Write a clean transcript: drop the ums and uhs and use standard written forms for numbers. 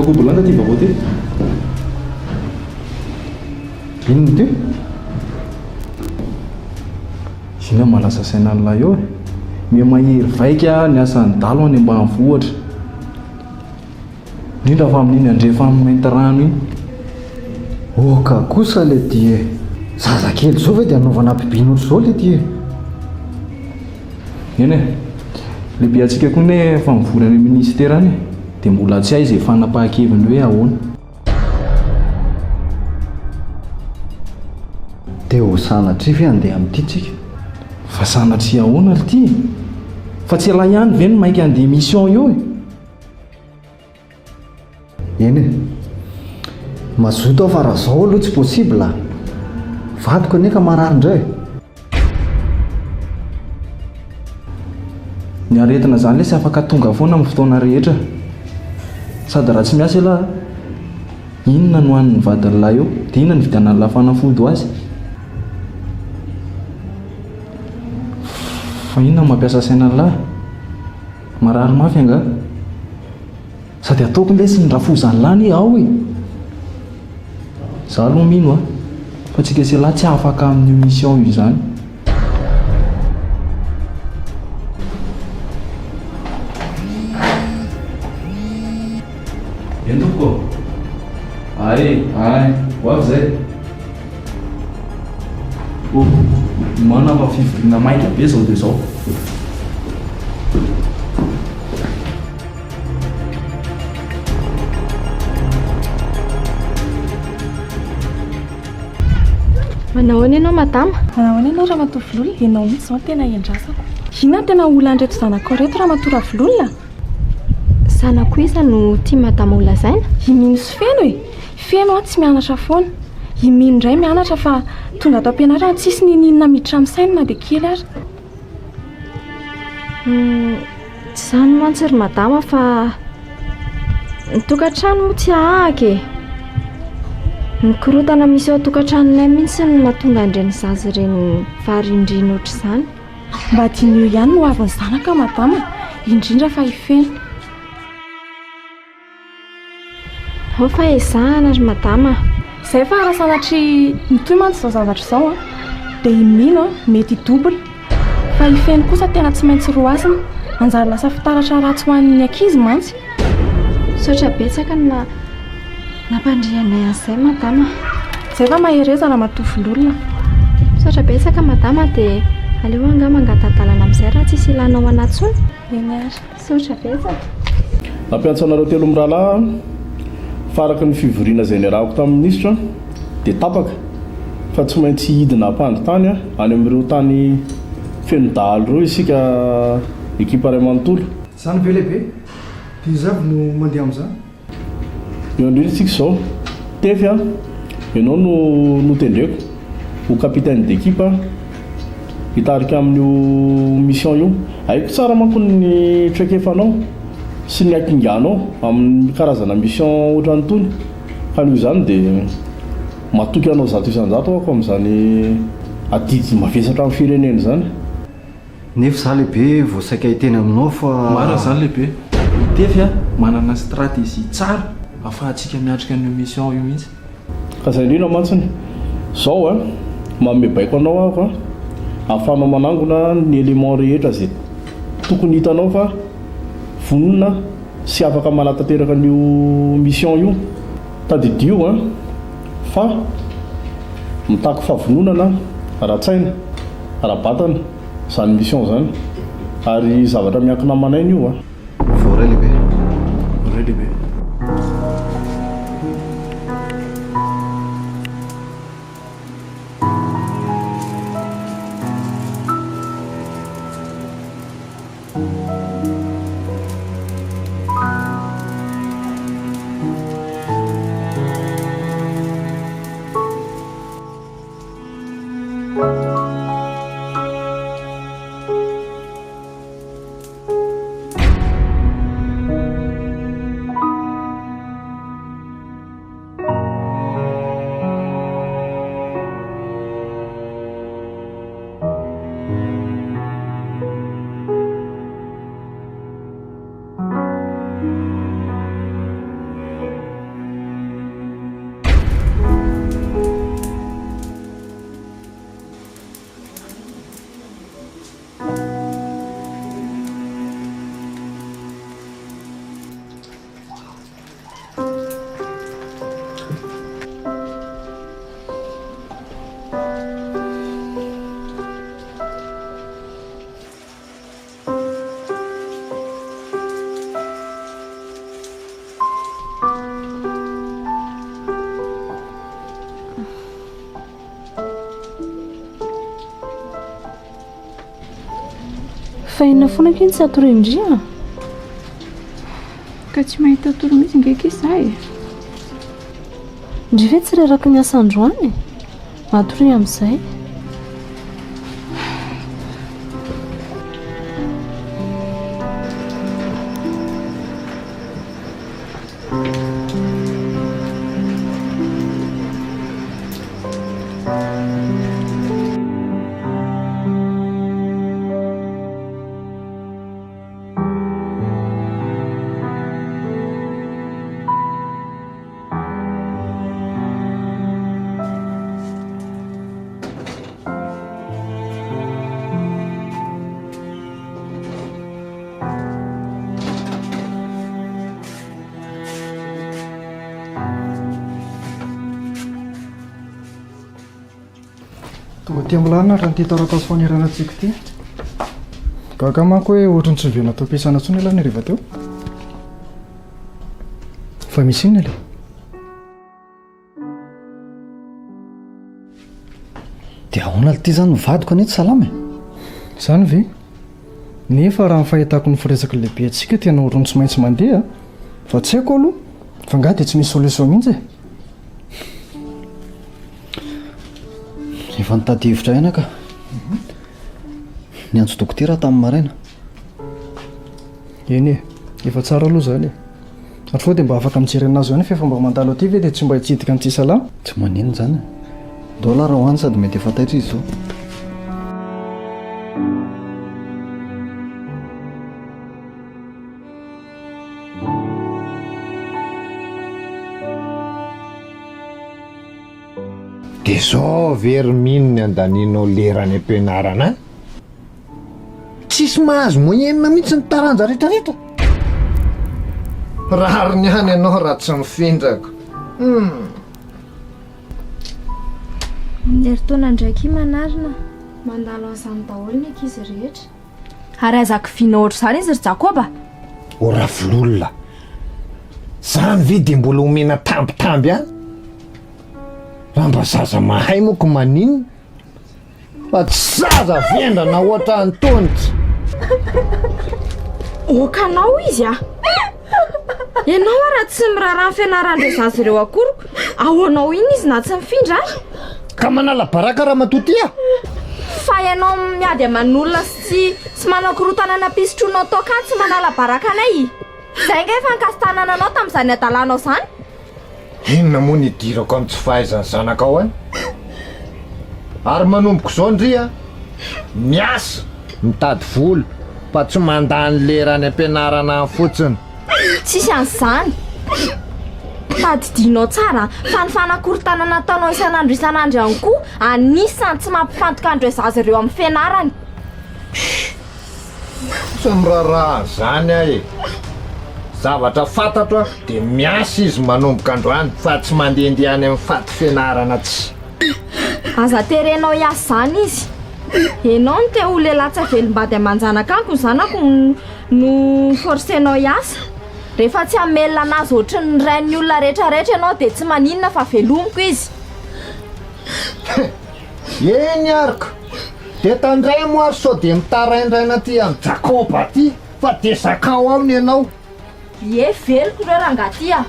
Vakobolanda ty vakoa ty. Inona ty? Zina malasa sainalina eo e. Mia mahery vaika ny asan'ny dalo any ambanivohitra. Indrindra fa amin'iny andrefa amin'ny mainty rano iny. Oka kosa le ty e. Zazakely zao ve dia anaovana bibiny ohatr' zao le ty e. Eny e. Lehibe antsika koa ne fa mivory any ministera any dia mbola tsy hay izay fanapahan-keviny hoe ahoana. Dia ho sanatria ve andeha amin'ity tsika? Fa sanatria ahoana ry ty? Fa tsy ala ihany ve no mainka andeha mission io e? Eny e. Mazoto aho fa raha zao aloha tsy possible. Vadiko ane ka marary indray. Ny aretina zany le sy afaka tonga foana amin'ny fotoana rehetra. Sady raha tsy miasa ela inona no an'ny vadiny lahy eo dia inona ny vidanany lafanafody ho azy. Fa inona mampiasa sainany lahy? Marary mafy anga. Sady ataoko lesy ny rafozany lahy ao e. Za aloha mino fa tsika sy lahy tsy afaka amin'ny mission io zany. Entoko. Ai, ho avy zay. Mana fa fivoriana maika be zao dia zao. Manahoana ianao madama? Manahoana ianao raha matory vololona? Ianao mihitsy zao tena iandrasako. Inona tena olana reto zanako reto raha matory vololona? Zanako isa no tia madama ho lazaina. Imino sy feno e. Feno tsy mianatra foana. Imino indray mianatra fa tonga ato am-pianarana tsisy ninina miditra amin'ny sainy na dia kely ary. Tsy izany mantsy ry madama fa ny tokantrano moa tsy ahaka e. Ny korotana misy ao tokantranonay mihitsy no mahatonga andreny zaza ireny varindrina ohatr'izany. Mba tian'io ihany no avy ny zanaka madama, indrindra fa hifeno. Ao fa ezahana ry madama. Izay fa raha sanatria mitohy mantsy izao zavatra izao dia imino mety hidobona. Fa hifeno kosa tena tsy maintsy roasina. Anjara lasa fitaratra ratsy ho an'ny ankizy mantsy. Saotra betsaka no nampandrianay an'izay madama. Izay fa mahereza raha matohy vololona. Saotra betsaka madama dia aleo anga mangatadalana amin'izay raha tsisy ilanao anaty tsony. Eny ary. Saotra betsaka. Nampiantsanareo telo mirahalahy faraky ny fivoriana izay niarahako tamin'ny ministra dia tapaka fa tsy maintsy hidina ampandritany any amin'ireo tany feno dahalo ireo isika ekipa iray manontolo. Zany ve lehibe? Dia zavy no mandeha amin'izany? Eo indrindra isika izao tefy ianao no tendreko ho kapitaine d'équipe hitarika amin'io mission io. Haiko tsara manko ny traikefanao sy ny akinganao amin'ny karazana mission ohatrany tony ka noho izany dia matoky anao zato isan-jato ako amin'izany adidy mavesatra amin'ny firenena zany. Nefa za lehibe voasaika hiteny aminao fa Mara zany lehibe. Tefy manana stratégie tsara afahantsika miatrika ny mission io mihitsy. Ka izay indrindra mantsiny zao manome baiko anao aho ahafahanao manangona ny élément rehetra zay tokony hitanao fa vonona sy afaka manatateraka n'io mission io. Tadidio fa mitako fahavononana ara-tsaina ara-batana zany mission zany ary zavatra miankina amanainy io voray lehibe. Voray lehibe. fa inona foana kiny tsy atorindrina ka tsy mahita toro mihitsy ndraiky izahay. ndry ve tsy reraky ny asandroany matory amin'izay. tonga ty amilana raha nyty taratasy fanerana antsika ty gaga manko hoe ohatrany tsy viana atao ampiasana ntsony alana rehefa teo fa misy iny ale dia ahoana ty zany mivadiko anety salama zany ve nefa raha nyfahitako ny firesaka lehibe atsika tena ohatrany tsy maintsy mandeha fa tsy haiko aloha fa ngah dia tsy misy solution mihitsy efa nitady hevitra aina ka ny antso dokotera tamin'ny maraina eny e efa tsara aloha zany ary foa dia mba afaka mijery anazy ihany fa efa mba mandalo aty ve dia tsy mba hitsidika ny tsisalama tsy manino zany dola raha hoany sady mety efa taitra izy zao dia zao very mino ny andaninao lerany ampianarana tsisy mahazo moyenina mihitsy ny taranja rehetrarehetra rary ny hany ianao raha tsy mifindrako Eritaona ndraiky manarina mandalo an'izany daholo ny ankizy rehetra. Ary azaka viana ohatr' izany izy ry Jakoba. o ravololona zany ve dia mbola omena tambitamby any raha mba zaza mahay moko maniny fa tsy zaza vendrana ohatra ny tonitra Okanao izy a ianao raha tsy miraharaha ny fianarandre zazy ireo akoroko ahoanao iny izy na tsy mifindra ary ka manala baraka raha matotia fa ianao miady aman'olona sy manao korotanana pisotronao toakany tsy manala baraka anay zay nga efa nikastanana anao tamin'izany adalanao zany inona moa ny idirako amin'ny tsy fahaizany zanakao any ary manomboko izao ndria miasa mitady volo fa tsy mandany lerany ampianarana fotsiny tsisy an'izany tadidinao tsara fa ny fanakorotanana nataonao isan'andro ihany koa anisany tsy mampifantoka andro zazy ireo amin'ny fianarany samyraraha zany ahy zavatra fantatro dia miasa izy manomboka androany fa tsy mandehandeha any amin'ny faty fianarana tsy aza terenao hiasa zany izy ianao no te ho lehilahy tsy avelombady aman-janaka anko ny zanako no forcenao hiasa rehefa tsy hamelona anazy ohatry ny rain'ny olona rehetrarehetra ianao dia tsy maninona fa velomiko izy eny ariko dia tandray moary sao dia mitaraindraina ty amin'ny Jakoba ty fa dia zakao aminy ianao ie veliko ireo rangaty a